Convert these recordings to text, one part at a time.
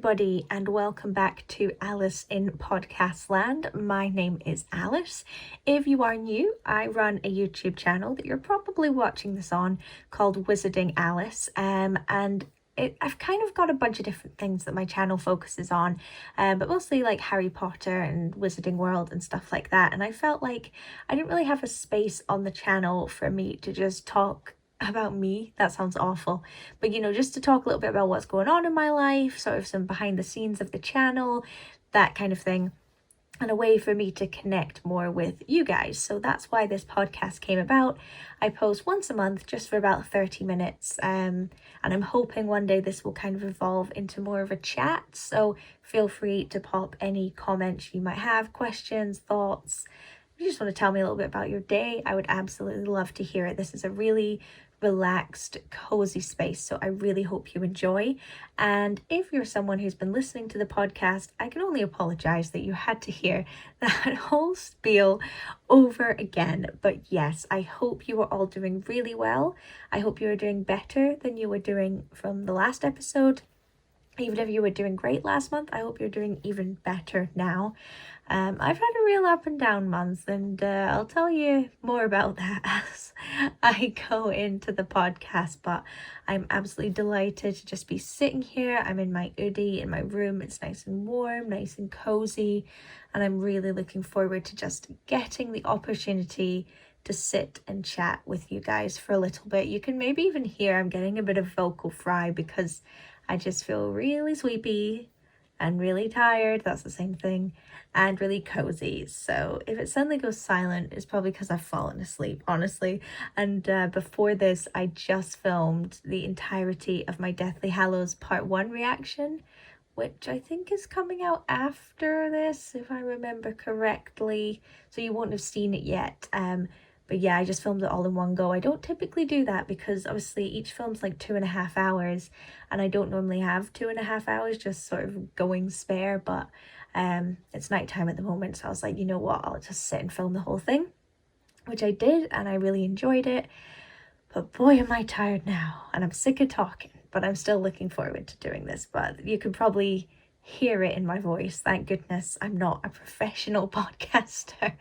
everybody, and welcome back to Alice in Podcastland. My name is Alice. If you are new, I run a YouTube channel that you're probably watching this on called WizardingAlice, and I've kind of got a bunch of different things that my channel focuses on, but mostly like Harry Potter and Wizarding World and stuff like that. And I felt like I didn't really have a space on the channel for me to just talk about me. That sounds awful, but just to talk a little bit about what's going on in my life, sort of some behind the scenes of the channel, that kind of thing, and a way for me to connect more with you guys. So that's why this podcast came about. I post once a month just for about 30 minutes, and I'm hoping one day this will kind of evolve into more of a chat, so feel free to pop any comments you might have, questions, thoughts. If you just want to tell me a little bit about your day, I would absolutely love to hear it. This is a really relaxed, cozy space, so I really hope you enjoy. And if you're someone who's been listening to the podcast, I can only apologize that you had to hear that whole spiel over again. But yes, I hope you are all doing really well. I hope you are doing better than you were doing from the last episode. Even if you were doing great last month, I hope you're doing even better now. I've had a real up and down month, and I'll tell you more about that as I go into the podcast, but I'm absolutely delighted to just be sitting here. I'm in my hoodie in my room. It's nice and warm, nice and cozy, and I'm really looking forward to just getting the opportunity to sit and chat with you guys for a little bit. You can maybe even hear I'm getting a bit of vocal fry because I just feel really sleepy and really tired. That's the same thing. And really cozy. So if it suddenly goes silent, it's probably because I've fallen asleep, honestly. And before this, I just filmed the entirety of my Deathly Hallows Part 1 reaction, which I think is coming out after this, if I remember correctly. So you won't have seen it yet. But yeah, I just filmed it all in one go. I don't typically do that because obviously each film's like 2.5 hours, and I don't normally have 2.5 hours just sort of going spare, but it's nighttime at the moment, so I was like, you know what, I'll just sit and film the whole thing, which I did, and I really enjoyed it. But boy, am I tired now, and I'm sick of talking, but I'm still looking forward to doing this. But you can probably hear it in my voice. Thank goodness I'm not a professional podcaster.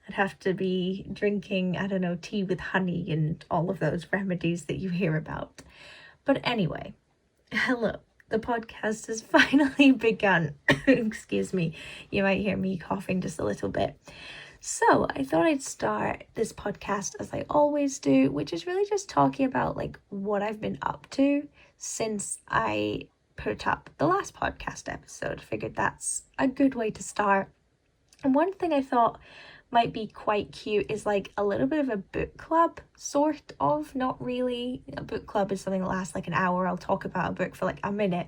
I'd have to be drinking, I don't know, tea with honey and all of those remedies that you hear about. But anyway, hello. The podcast has finally begun. Excuse me. You might hear me coughing just a little bit. So I thought I'd start this podcast as I always do, which is really just talking about like what I've been up to since I put up the last podcast episode. Figured that's a good way to start. And one thing I thought might be quite cute is like a little bit of a book club, sort of. Not really. A book club is something that lasts like an hour. I'll talk about a book for like a minute,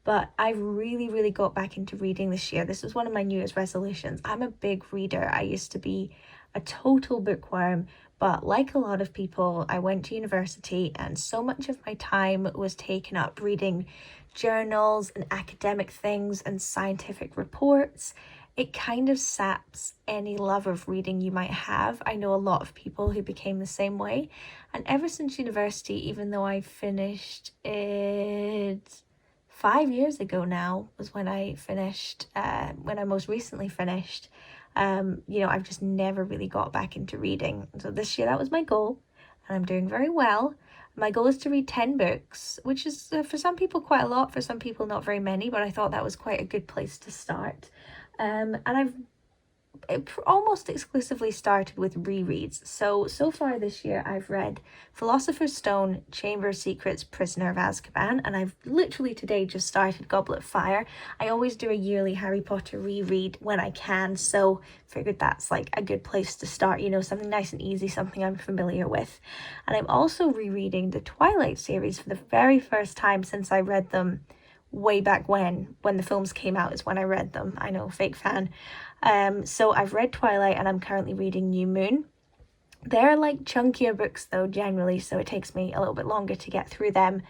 but I've really got back into reading this year. This was one of my New Year's resolutions. I'm a big reader. I used to be a total bookworm, but like a lot of people, I went to university and so much of my time was taken up reading journals and academic things and scientific reports. It kind of saps any love of reading you might have. I know a lot of people who became the same way. And ever since university, even though I finished it 5 years ago now, was when I finished, when I most recently finished, I've just never really got back into reading. So this year, that was my goal, and I'm doing very well. My goal is to read 10 books, which is for some people quite a lot, for some people not very many, but I thought that was quite a good place to start. And I've almost exclusively started with rereads. So far this year I've read Philosopher's Stone, Chamber of Secrets, Prisoner of Azkaban, and I've literally today just started Goblet of Fire. I always do a yearly Harry Potter reread when I can, so figured that's like a good place to start, something nice and easy, something I'm familiar with. And I'm also rereading the Twilight series for the very first time since I read them way back when the films came out is when I read them. I know, fake fan. So I've read Twilight and I'm currently reading New Moon. They're like chunkier books though generally, so it takes me a little bit longer to get through them.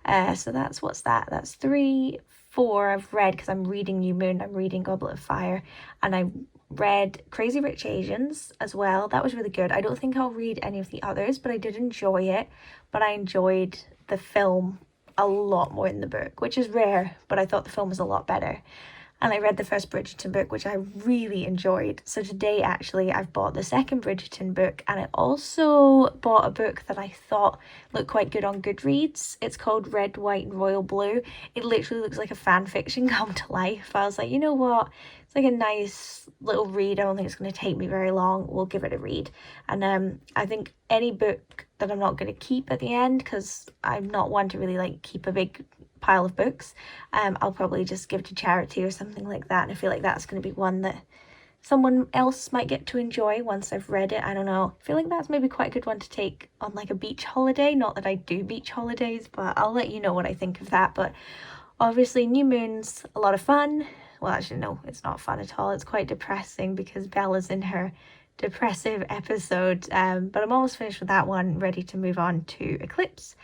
So that's 3, 4 I've read because I'm reading New Moon, I'm reading Goblet of Fire, and I read Crazy Rich Asians as well. That was really good. I don't think I'll read any of the others, but I did enjoy it. But I enjoyed the film a lot more than the book, which is rare, but I thought the film was a lot better. And I read the first Bridgerton book, which I really enjoyed. So today, actually, I've bought the second Bridgerton book, and I also bought a book that I thought looked quite good on Goodreads. It's called Red, White, and Royal Blue. It literally looks like a fan fiction come to life. I was like, you know what? It's like a nice little read. I don't think it's going to take me very long. We'll give it a read. And I think any book that I'm not going to keep at the end, because I'm not one to really like keep a big pile of books, I'll probably just give to charity or something like that. And I feel like that's going to be one that someone else might get to enjoy once I've read it. I don't know. I feel like that's maybe quite a good one to take on like a beach holiday. Not that I do beach holidays, but I'll let you know what I think of that. But obviously New Moon's a lot of fun. Well, actually, no, it's not fun at all. It's quite depressing because Bella's in her depressive episode. But I'm almost finished with that one, ready to move on to Eclipse.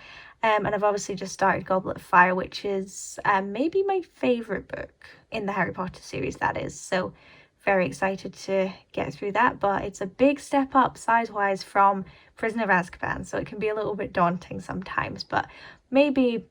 And I've obviously just started Goblet of Fire, which is maybe my favourite book in the Harry Potter series, that is. So very excited to get through that. But it's a big step up size-wise from Prisoner of Azkaban, so it can be a little bit daunting sometimes. But maybe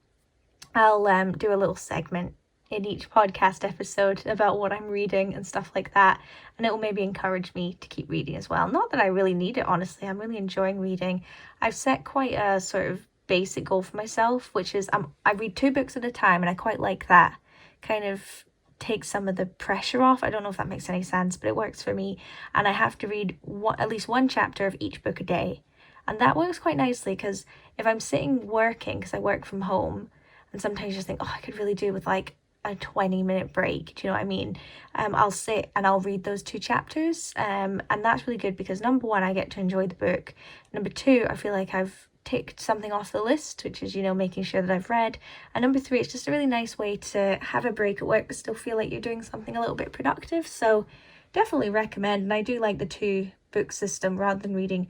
I'll do a little segment in each podcast episode about what I'm reading and stuff like that. And it will maybe encourage me to keep reading as well. Not that I really need it, honestly. I'm really enjoying reading. I've set quite a sort of basic goal for myself, which is I read 2 books at a time, and I quite like that. Kind of takes some of the pressure off. I don't know if that makes any sense, but it works for me. And I have to read at least 1 chapter of each book a day. And that works quite nicely, because if I'm sitting working, because I work from home, and sometimes you just think, oh, I could really do with like a 20-minute break, do you know what I mean? I'll sit and I'll read those 2 chapters, and that's really good because number 1, I get to enjoy the book. Number 2, I feel like I've ticked something off the list, which is, you know, making sure that I've read. And number 3, it's just a really nice way to have a break at work but still feel like you're doing something a little bit productive. So definitely recommend. And I do like the 2 book system. Rather than reading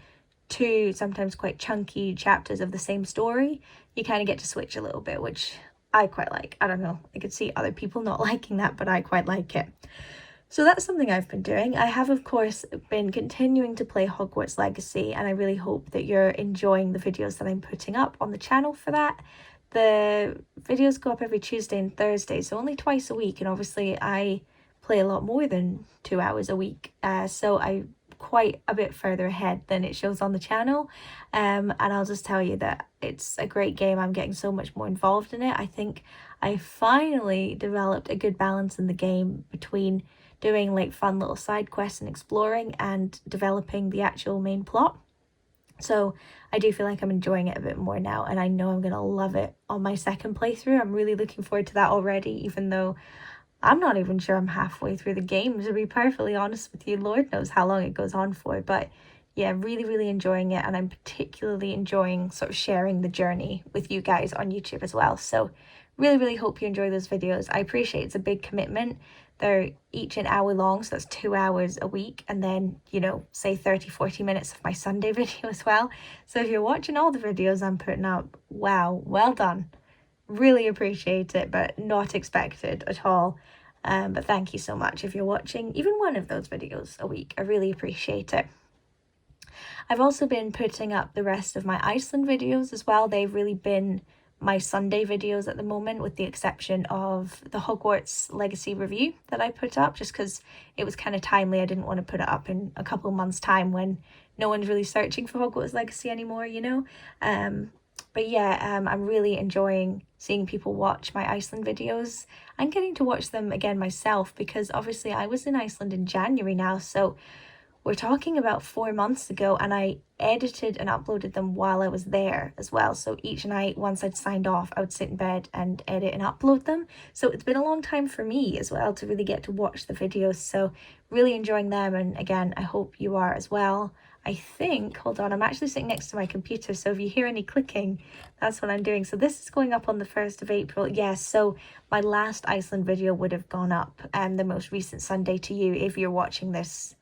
2 sometimes quite chunky chapters of the same story, you kind of get to switch a little bit, which I quite like. I don't know, I could see other people not liking that, but I quite like it. So that's something I've been doing. I have, of course, been continuing to play Hogwarts Legacy, and I really hope that you're enjoying the videos that I'm putting up on the channel for that. The videos go up every Tuesday and Thursday, so only twice a week, and obviously I play a lot more than 2 hours a week, so I'm quite a bit further ahead than it shows on the channel, and I'll just tell you that it's a great game. I'm getting so much more involved in it. I think I finally developed a good balance in the game between doing like fun little side quests and exploring and developing the actual main plot. So I do feel like I'm enjoying it a bit more now, and I know I'm gonna love it on my second playthrough. I'm really looking forward to that already, even though I'm not even sure I'm halfway through the game, to be perfectly honest with you. Lord knows how long it goes on for. But yeah, really enjoying it, and I'm particularly enjoying sort of sharing the journey with you guys on YouTube as well. So really hope you enjoy those videos. I appreciate it's a big commitment. They're each an hour long, so that's 2 hours a week, and then, you know, say 30-40 minutes of my Sunday video as well. So if you're watching all the videos I'm putting up, wow, well done. Really appreciate it, but not expected at all. But thank you so much if you're watching even one of those videos a week. I really appreciate it. I've also been putting up the rest of my Iceland videos as well. They've really been my Sunday videos at the moment, with the exception of the Hogwarts Legacy review that I put up, just because it was kind of timely. I didn't want to put it up in a couple of months' time when no one's really searching for Hogwarts Legacy anymore, you know. But yeah, I'm really enjoying seeing people watch my Iceland videos and getting to watch them again myself, because obviously I was in Iceland in January now, so we're talking about 4 months ago, and I edited and uploaded them while I was there as well. So each night, once I'd signed off, I would sit in bed and edit and upload them. So it's been a long time for me as well to really get to watch the videos. So really enjoying them, and again, I hope you are as well. I think, hold on, I'm actually sitting next to my computer, so if you hear any clicking, that's what I'm doing. So this is going up on the 1st of April. Yes, so my last Iceland video would have gone up the most recent Sunday to you if you're watching this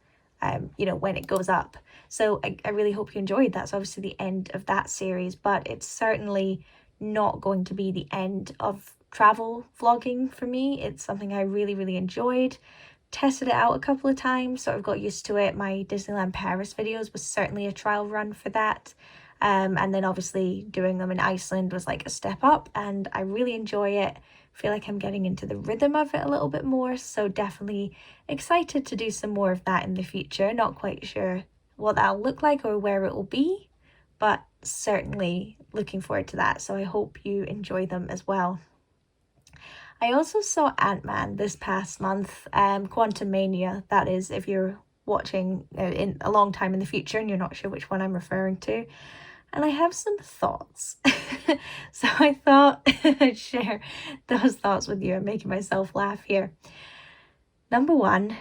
you know, when it goes up. So I really hope you enjoyed that. So obviously the end of that series, but it's certainly not going to be the end of travel vlogging for me. It's something I really enjoyed. Tested it out a couple of times, sort of got used to it. My Disneyland Paris videos was certainly a trial run for that. And then obviously doing them in Iceland was like a step up, and I really enjoy it. Feel like I'm getting into the rhythm of it a little bit more, so definitely excited to do some more of that in the future. Not quite sure what that'll look like or where it will be, but certainly looking forward to that. So I hope you enjoy them as well. I also saw Ant-Man this past month, Quantumania, that is, if you're watching in a long time in the future and you're not sure which one I'm referring to. And I have some thoughts. So I thought I'd share those thoughts with you. I'm making myself laugh here. Number one,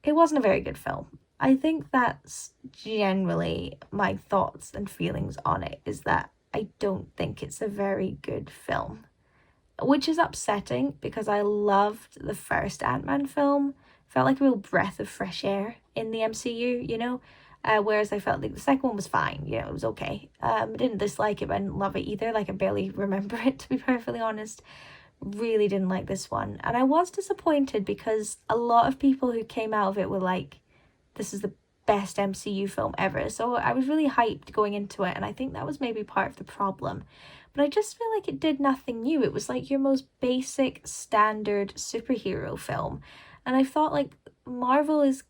it wasn't a very good film. I think that's generally my thoughts and feelings on it, is that I don't think it's a very good film. Which is upsetting because I loved the first Ant-Man film. Felt like a real breath of fresh air in the MCU, you know? Whereas I felt like the second one was fine, you know, it was okay. I didn't dislike it, but I didn't love it either. Like, I barely remember it, to be perfectly honest. Really didn't like this one. And I was disappointed because a lot of people who came out of it were like, this is the best MCU film ever. So I was really hyped going into it, and I think that was maybe part of the problem. But I just feel like it did nothing new. It was like your most basic, standard superhero film. And I thought, like, Marvel is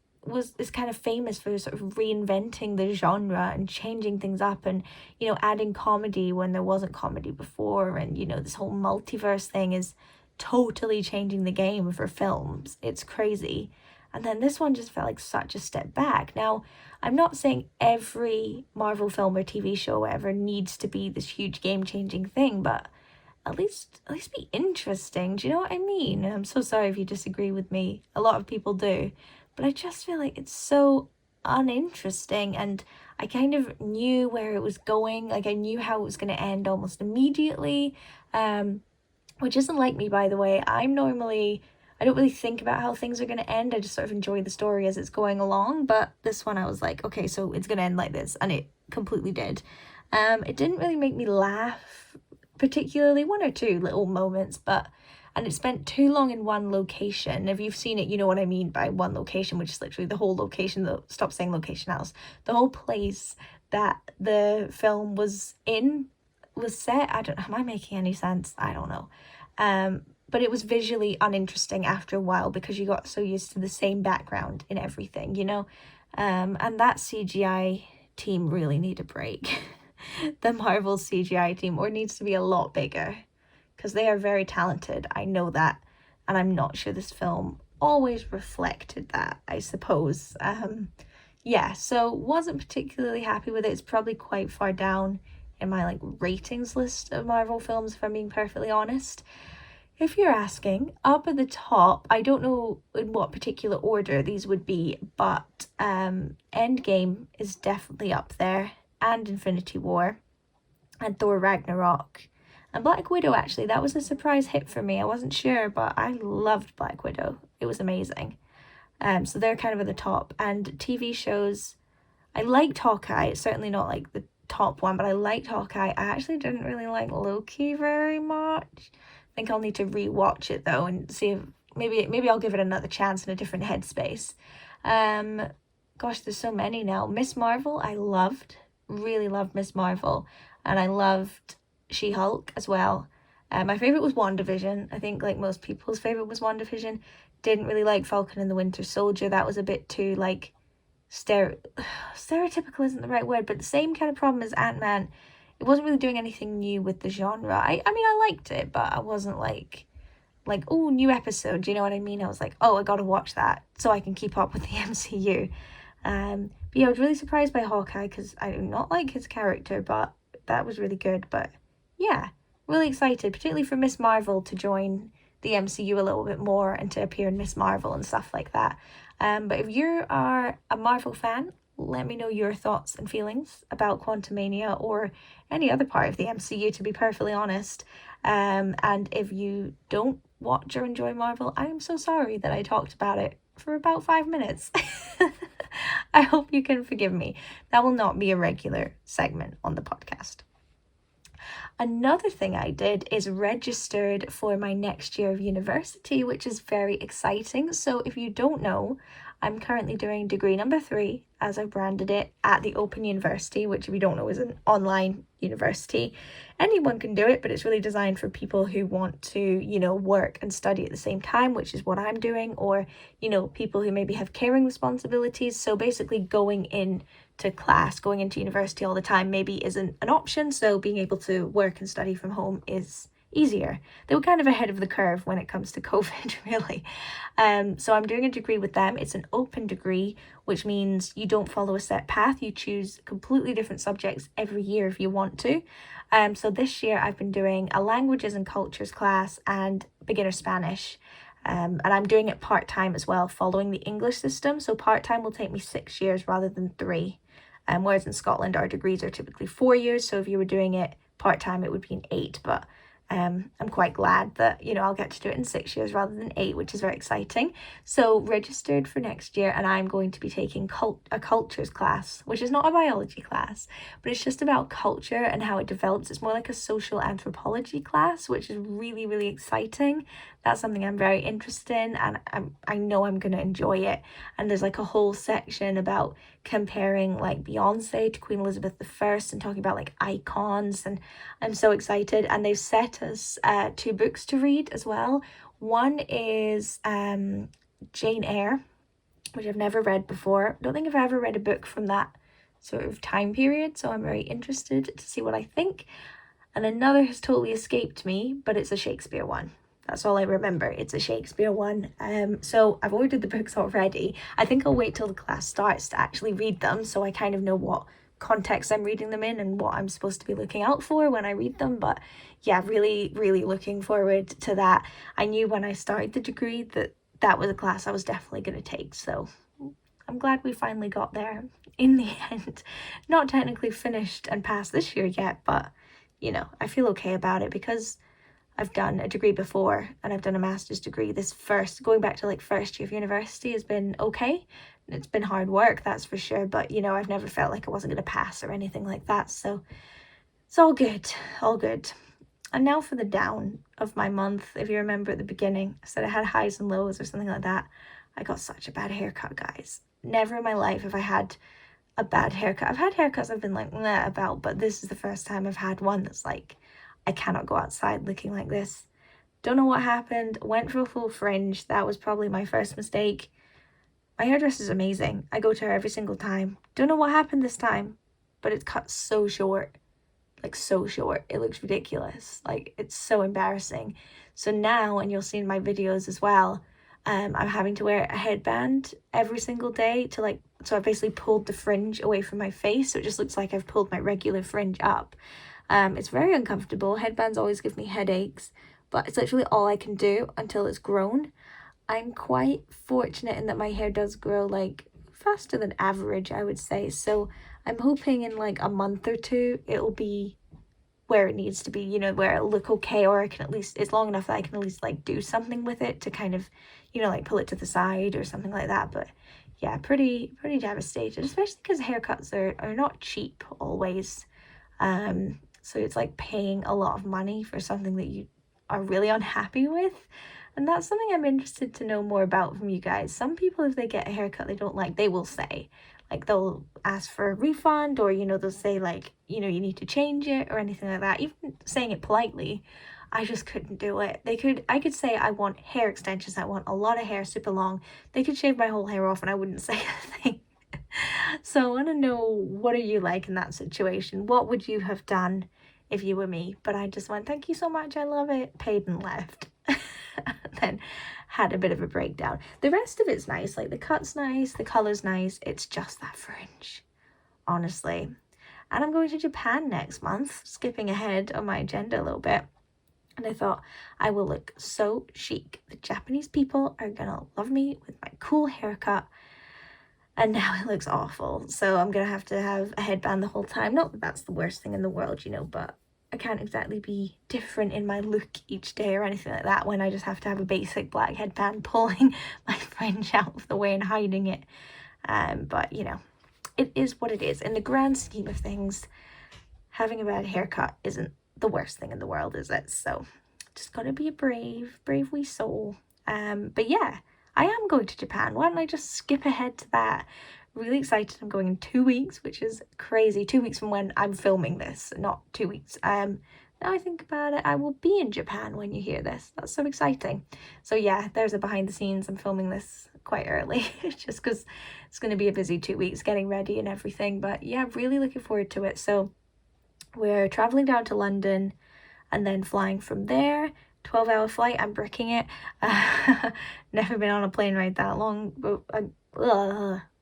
kind of famous for sort of reinventing the genre and changing things up and, you know, adding comedy when there wasn't comedy before. And, you know, this whole multiverse thing is totally changing the game for films. It's crazy. And then this one just felt like such a step back. Now, I'm not saying every Marvel film or TV show or whatever needs to be this huge game-changing thing, but at least be interesting. Do you know what I mean? And I'm so sorry if you disagree with me. A lot of people do. But I just feel like it's so uninteresting, and I kind of knew where it was going. Like, I knew how it was going to end almost immediately, which isn't like me, by the way. I don't really think about how things are going to end. I just sort of enjoy the story as it's going along. But this one I was like, okay, so it's going to end like this. And it completely did. It didn't really make me laugh, particularly, one or two little moments, and it spent too long in one location. If you've seen it, you know what I mean by one location, which is literally the whole location, stop saying location else. The whole place that the film was in was set. Am I making any sense? I don't know. But it was visually uninteresting after a while because you got so used to the same background in everything, you know? And that CGI team really need a break. The Marvel CGI team, or needs to be a lot bigger, because they are very talented. I know that, and I'm not sure this film always reflected that, I suppose. Yeah, so wasn't particularly happy with it. It's probably quite far down in my like ratings list of Marvel films, if I'm being perfectly honest. If you're asking, up at the top, I don't know in what particular order these would be, but Endgame is definitely up there, and Infinity War, and Thor Ragnarok, and Black Widow. Actually, that was a surprise hit for me. I wasn't sure, but I loved Black Widow. It was amazing. So they're kind of at the top. And TV shows, I liked Hawkeye. It's certainly not like the top one, but I liked Hawkeye. I actually didn't really like Loki very much. I think I'll need to rewatch it though and see if maybe I'll give it another chance in a different headspace. Gosh, there's so many now. Miss Marvel, I really loved Miss Marvel, and I loved She-Hulk as well. My favourite was WandaVision. I think like most people's favourite was WandaVision. Didn't really like Falcon and the Winter Soldier. That was a bit too like stereotypical isn't the right word, but the same kind of problem as Ant-Man. It wasn't really doing anything new with the genre. I mean, I liked it, but I wasn't like, oh, new episode. Do you know what I mean? I was like, oh, I gotta watch that so I can keep up with the MCU. But yeah, I was really surprised by Hawkeye because I do not like his character, but that was really good. But yeah, really excited, particularly for Miss Marvel to join the MCU a little bit more and to appear in Miss Marvel and stuff like that. But if you are a Marvel fan, let me know your thoughts and feelings about Quantumania or any other part of the MCU, to be perfectly honest. And if you don't watch or enjoy Marvel, I am so sorry that I talked about it for about 5 minutes. I hope you can forgive me. That will not be a regular segment on the podcast. Another thing I did is registered for my next year of university, which is very exciting. So if you don't know, I'm currently doing degree number 3, as I branded it, at the Open University, which if you don't know is an online university. Anyone can do it, but it's really designed for people who want to, you know, work and study at the same time, which is what I'm doing, or, you know, people who maybe have caring responsibilities. So basically going into class, going into university all the time maybe isn't an option, so being able to work and study from home is easier. They were kind of ahead of the curve when it comes to COVID, really. So I'm doing a degree with them. It's an open degree, which means you don't follow a set path. You choose completely different subjects every year if you want to. So this year I've been doing a languages and cultures class and beginner Spanish. And I'm doing it part-time as well, following the English system. So part-time will take me 6 years rather than 3. Whereas in Scotland, our degrees are typically 4 years. So if you were doing it part-time, it would be an 8. But I'm quite glad that, you know, I'll get to do it in 6 years rather than 8, which is very exciting. So registered for next year, and I'm going to be taking a cultures class, which is not a biology class, but it's just about culture and how it develops. It's more like a social anthropology class, which is really, really exciting. That's something I'm very interested in, and I know I'm going to enjoy it. And there's like a whole section about comparing like Beyonce to Queen Elizabeth I and talking about like icons, and I'm so excited. And they've set us 2 books to read as well. One is Jane Eyre, which I've never read before. I don't think I've ever read a book from that sort of time period, so I'm very interested to see what I think. And another has totally escaped me, but it's a Shakespeare one. That's all I remember. It's a Shakespeare one. So I've ordered the books already. I think I'll wait till the class starts to actually read them, so I kind of know what context I'm reading them in and what I'm supposed to be looking out for when I read them. But yeah, really, really looking forward to that. I knew when I started the degree that that was a class I was definitely going to take. So I'm glad we finally got there in the end. Not technically finished and passed this year yet, but, you know, I feel okay about it because I've done a degree before and I've done a master's degree. Going back to like first year of university has been okay. It's been hard work, that's for sure. But, you know, I've never felt like I wasn't going to pass or anything like that. So it's all good, all good. And now for the down of my month. If you remember at the beginning, I said I had highs and lows or something like that. I got such a bad haircut, guys. Never in my life have I had a bad haircut. I've had haircuts I've been like, meh about, but this is the first time I've had one that's like, I cannot go outside looking like this. Don't know what happened. Went for a full fringe. That was probably my first mistake. My hairdresser's amazing. I go to her every single time. Don't know what happened this time, but it's cut so short. Like so short. It looks ridiculous. Like it's so embarrassing. So now, and you'll see in my videos as well, I'm having to wear a headband every single day to like, so I basically pulled the fringe away from my face. So it just looks like I've pulled my regular fringe up. It's very uncomfortable. Headbands always give me headaches, but it's literally all I can do until it's grown. I'm quite fortunate in that my hair does grow like faster than average, I would say. So I'm hoping in like a month or 2, it'll be where it needs to be, you know, where it'll look okay, or I can at least, it's long enough that I can at least like do something with it to kind of, you know, like pull it to the side or something like that. But yeah, pretty devastated, especially because haircuts are not cheap always. So it's like paying a lot of money for something that you are really unhappy with. And that's something I'm interested to know more about from you guys. Some people, if they get a haircut they don't like, they will say, like they'll ask for a refund, or, you know, they'll say like, you know, you need to change it or anything like that. Even saying it politely, I just couldn't do it. I could say I want hair extensions. I want a lot of hair, super long. They could shave my whole hair off and I wouldn't say a thing. So I want to know, what are you like in that situation? What would you have done if you were me? But I just went, thank you so much, I love it, paid and left. Then had a bit of a breakdown. The rest of it's nice, like the cut's nice, the colour's nice, it's just that fringe, honestly. And I'm going to Japan next month, skipping ahead on my agenda a little bit. And I thought I will look so chic. The Japanese people are gonna love me with my cool haircut. And now it looks awful. So I'm gonna have to have a headband the whole time. Not that that's the worst thing in the world, you know, but I can't exactly be different in my look each day or anything like that when I just have to have a basic black headband pulling my fringe out of the way and hiding it. But, you know, it is what it is. In the grand scheme of things, having a bad haircut isn't the worst thing in the world, is it? So just gotta be a brave wee soul. But yeah, I am going to Japan. Why don't I just skip ahead to that? Really excited. I'm going in 2 weeks, which is crazy. 2 weeks from when I'm filming this, not 2 weeks. Now I think about it, I will be in Japan when you hear this. That's so exciting. So yeah, there's a behind the scenes. I'm filming this quite early just because it's going to be a busy 2 weeks getting ready and everything. But yeah, really looking forward to it. So we're traveling down to London and then flying from there. 12-hour flight. I'm bricking it. Never been on a plane ride that long, but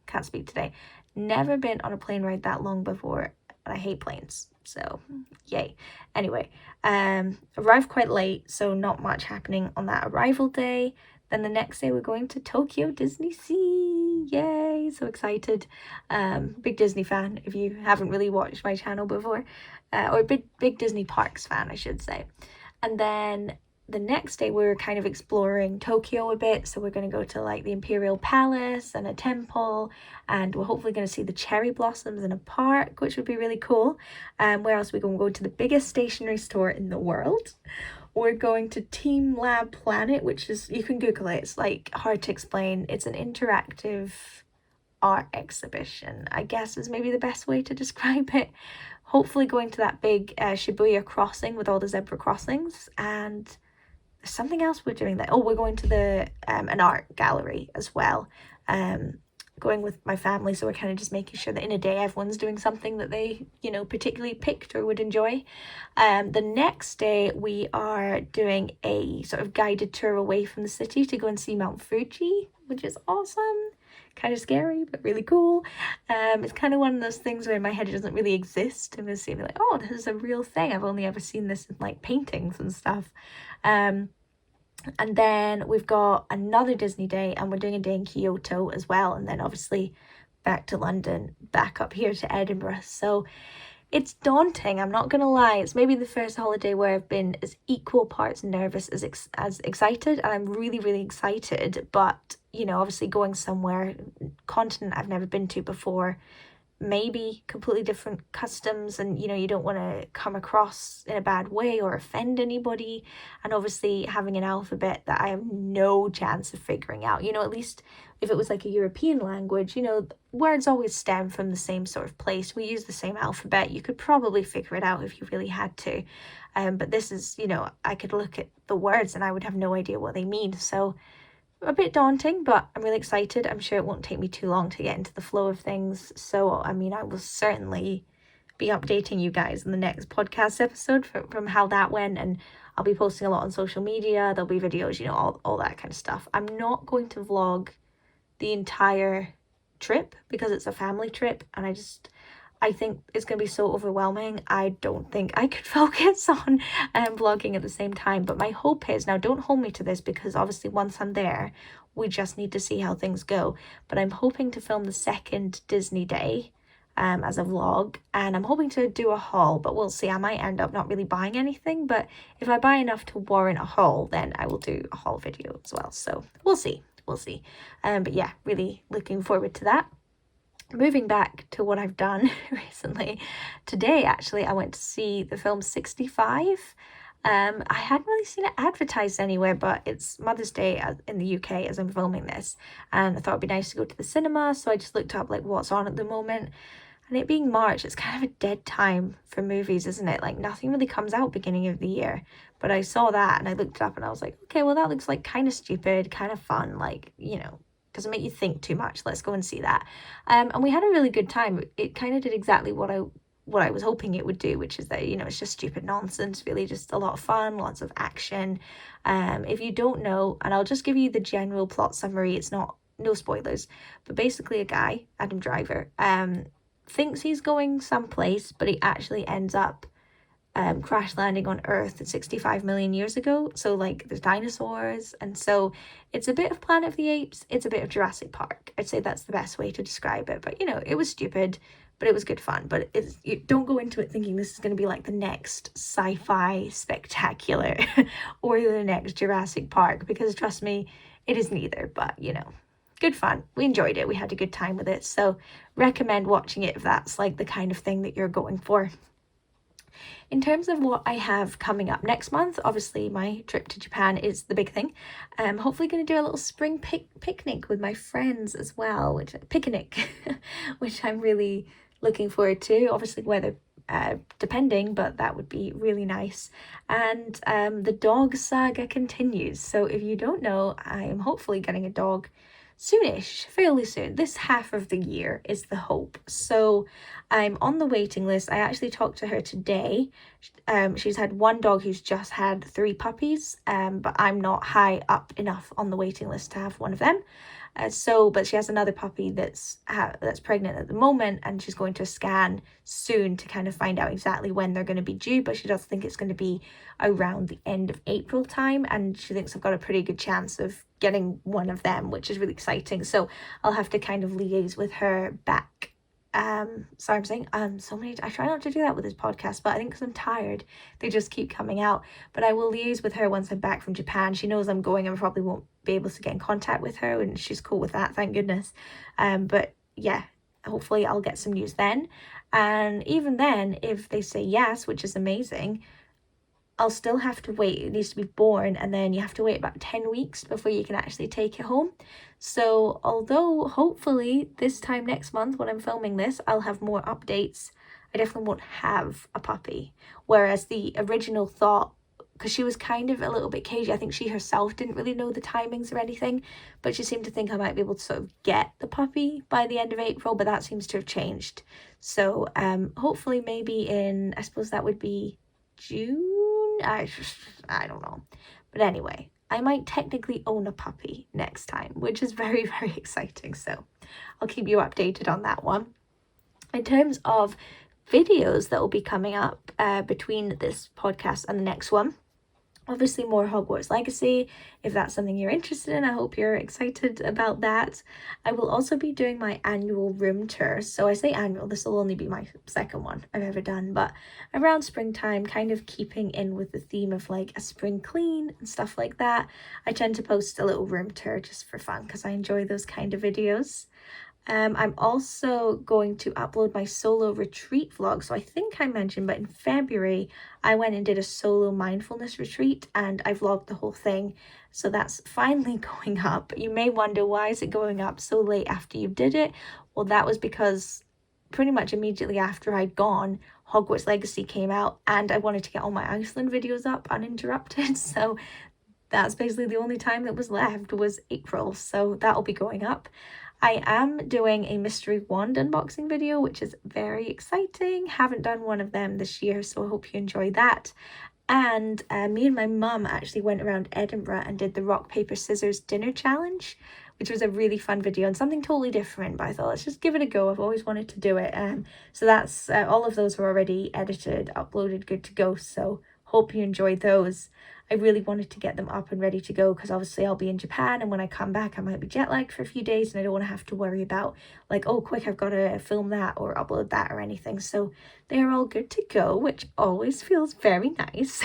can't speak today. Never been on a plane ride that long before, and I hate planes, so yay. Anyway, arrived quite late, so not much happening on that arrival day. Then the next day we're going to Tokyo Disney Sea. Yay, so excited. Big Disney fan if you haven't really watched my channel before, or big Disney parks fan, I should say. And then the next day we're kind of exploring Tokyo a bit, so we're going to go to like the Imperial Palace and a temple, and we're hopefully going to see the cherry blossoms in a park, which would be really cool. Where else are we going to go? To the biggest stationery store in the world. We're going to Team Lab Planet, which is, you can Google it, it's like hard to explain. It's an interactive art exhibition, I guess is maybe the best way to describe it. Hopefully going to that big Shibuya crossing with all the zebra crossings, and there's something else we're doing there. Oh, we're going to the an art gallery as well. Going with my family, so we're kind of just making sure that in a day everyone's doing something that they, you know, particularly picked or would enjoy. The next day we are doing a sort of guided tour away from the city to go and see Mount Fuji, which is awesome. Kind of scary, but really cool. It's kind of one of those things where in my head it doesn't really exist, and it's like, oh, this is a real thing. I've only ever seen this in like paintings and stuff. And then we've got another Disney day, and we're doing a day in Kyoto as well, and then obviously back to London, back up here to Edinburgh. So it's daunting, I'm not gonna lie. It's maybe the first holiday where I've been as equal parts nervous as excited, and I'm really excited. But you know, obviously going somewhere, continent I've never been to before, maybe completely different customs, and you know, you don't want to come across in a bad way or offend anybody, and obviously having an alphabet that I have no chance of figuring out. You know, at least if it was like a European language, you know, words always stem from the same sort of place. We use the same alphabet. You could probably figure it out if you really had to. But this is, you know, I could look at the words and I would have no idea what they mean. So a bit daunting, but I'm really excited. I'm sure it won't take me too long to get into the flow of things. So, I mean, I will certainly be updating you guys in the next podcast episode from how that went, and I'll be posting a lot on social media. There'll be videos, you know, all that kind of stuff. I'm not going to vlog the entire trip because it's a family trip, and I think it's going to be so overwhelming. I don't think I could focus on vlogging at the same time. But my hope is, now don't hold me to this because obviously once I'm there, we just need to see how things go. But I'm hoping to film the second Disney day as a vlog. And I'm hoping to do a haul, but we'll see. I might end up not really buying anything. But if I buy enough to warrant a haul, then I will do a haul video as well. So we'll see. We'll see. But yeah, really looking forward to that. Moving back to what I've done recently, today actually I went to see the film 65. I hadn't really seen it advertised anywhere, but it's Mother's Day in the UK as I'm filming this, and I thought it'd be nice to go to the cinema, so I just looked up like what's on at the moment. And it being March, it's kind of a dead time for movies, isn't it? Like nothing really comes out beginning of the year. But I saw that and I looked it up and I was like, okay, well that looks like kind of stupid, kind of fun, like, you know, doesn't make you think too much. Let's go and see that. And we had a really good time. It kind of did exactly what I was hoping it would do, which is that, you know, it's just stupid nonsense, really just a lot of fun, lots of action. If you don't know, and I'll just give you the general plot summary, it's no spoilers, but basically a guy, Adam Driver, thinks he's going someplace, but he actually ends up crash landing on Earth 65 million years ago. So like there's dinosaurs, and so it's a bit of Planet of the Apes, it's a bit of Jurassic Park. I'd say that's the best way to describe it. But you know, it was stupid, but it was good fun. But you don't go into it thinking this is going to be like the next sci-fi spectacular or the next Jurassic Park, because trust me, it is neither. But you know, good fun. We enjoyed it. We had a good time with it. So recommend watching it if that's like the kind of thing that you're going for. In terms of what I have coming up next month, obviously my trip to Japan is the big thing. I'm hopefully going to do a little spring picnic with my friends as well, which I'm really looking forward to. Obviously weather depending, but that would be really nice. And the dog saga continues. So if you don't know, I am hopefully getting a dog soonish, fairly soon. This half of the year is the hope. So I'm on the waiting list. I actually talked to her today. She's had one dog who's just had 3 puppies, but I'm not high up enough on the waiting list to have one of them. But she has another puppy that's pregnant at the moment, and she's going to a scan soon to kind of find out exactly when they're going to be due, but she does think it's going to be around the end of April time, and she thinks I've got a pretty good chance of getting one of them, which is really exciting. So I'll have to kind of liaise with her back. Sorry, I'm saying I try not to do that with this podcast, but I think because I'm tired, they just keep coming out. But I will liaise with her once I'm back from Japan. She knows I'm going and probably won't be able to get in contact with her, and she's cool with that, thank goodness. But yeah, hopefully I'll get some news then. And even then, if they say yes, which is amazing, I'll still have to wait. It needs to be born, and then you have to wait about 10 weeks before you can actually take it home. So although hopefully this time next month when I'm filming this, I'll have more updates, I definitely won't have a puppy. Whereas the original thought, because she was kind of a little bit cagey, I think she herself didn't really know the timings or anything, but she seemed to think I might be able to sort of get the puppy by the end of April, but that seems to have changed. So hopefully maybe I suppose that would be June? I don't know. But anyway, I might technically own a puppy next time, which is very, very exciting. So I'll keep you updated on that one. In terms of videos that will be coming up between this podcast and the next one, obviously more Hogwarts Legacy. If that's something you're interested in, I hope you're excited about that. I will also be doing my annual room tour. So I say annual, this will only be my second one I've ever done, but around springtime, kind of keeping in with the theme of like a spring clean and stuff like that. I tend to post a little room tour just for fun because I enjoy those kind of videos. I'm also going to upload my solo retreat vlog. So I think I mentioned, but in February, I went and did a solo mindfulness retreat and I vlogged the whole thing. So that's finally going up. You may wonder, why is it going up so late after you did it? Well, that was because pretty much immediately after I'd gone, Hogwarts Legacy came out and I wanted to get all my Iceland videos up uninterrupted. So that's basically the only time that was left was April. So that'll be going up. I am doing a mystery wand unboxing video, which is very exciting. Haven't done one of them this year, so I hope you enjoy that. And me and my mum actually went around Edinburgh and did the rock, paper, scissors dinner challenge, which was a really fun video and something totally different, but I thought let's just give it a go. I've always wanted to do it. So that's all of those were already edited, uploaded, good to go. So hope you enjoyed those. I really wanted to get them up and ready to go because obviously I'll be in Japan, and when I come back I might be jet lagged for a few days and I don't want to have to worry about like, oh quick, I've got to film that or upload that or anything. So they're all good to go, which always feels very nice.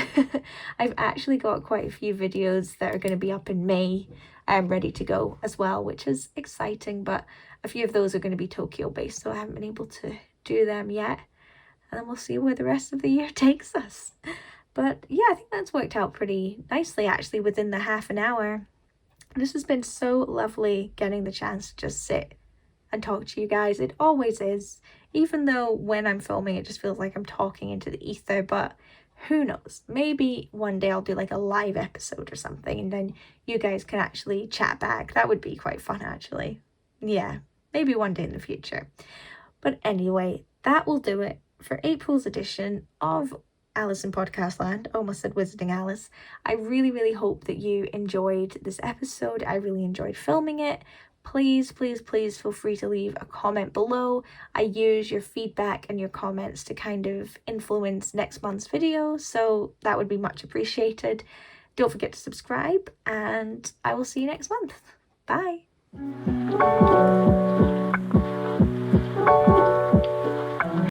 I've actually got quite a few videos that are going to be up in May ready to go as well, which is exciting, but a few of those are going to be Tokyo based, so I haven't been able to do them yet, and then we'll see where the rest of the year takes us. But yeah, I think that's worked out pretty nicely actually within the half an hour. This has been so lovely getting the chance to just sit and talk to you guys. It always is, even though when I'm filming it just feels like I'm talking into the ether, but who knows, maybe one day I'll do like a live episode or something and then you guys can actually chat back. That would be quite fun actually. Yeah, maybe one day in the future. But anyway, that will do it for April's edition of Alice in Podcastland. Almost said Wizarding Alice. I really, really hope that you enjoyed this episode. I really enjoyed filming it. Please, please, please feel free to leave a comment below. I use your feedback and your comments to kind of influence next month's video, so that would be much appreciated. Don't forget to subscribe, and I will see you next month. Bye.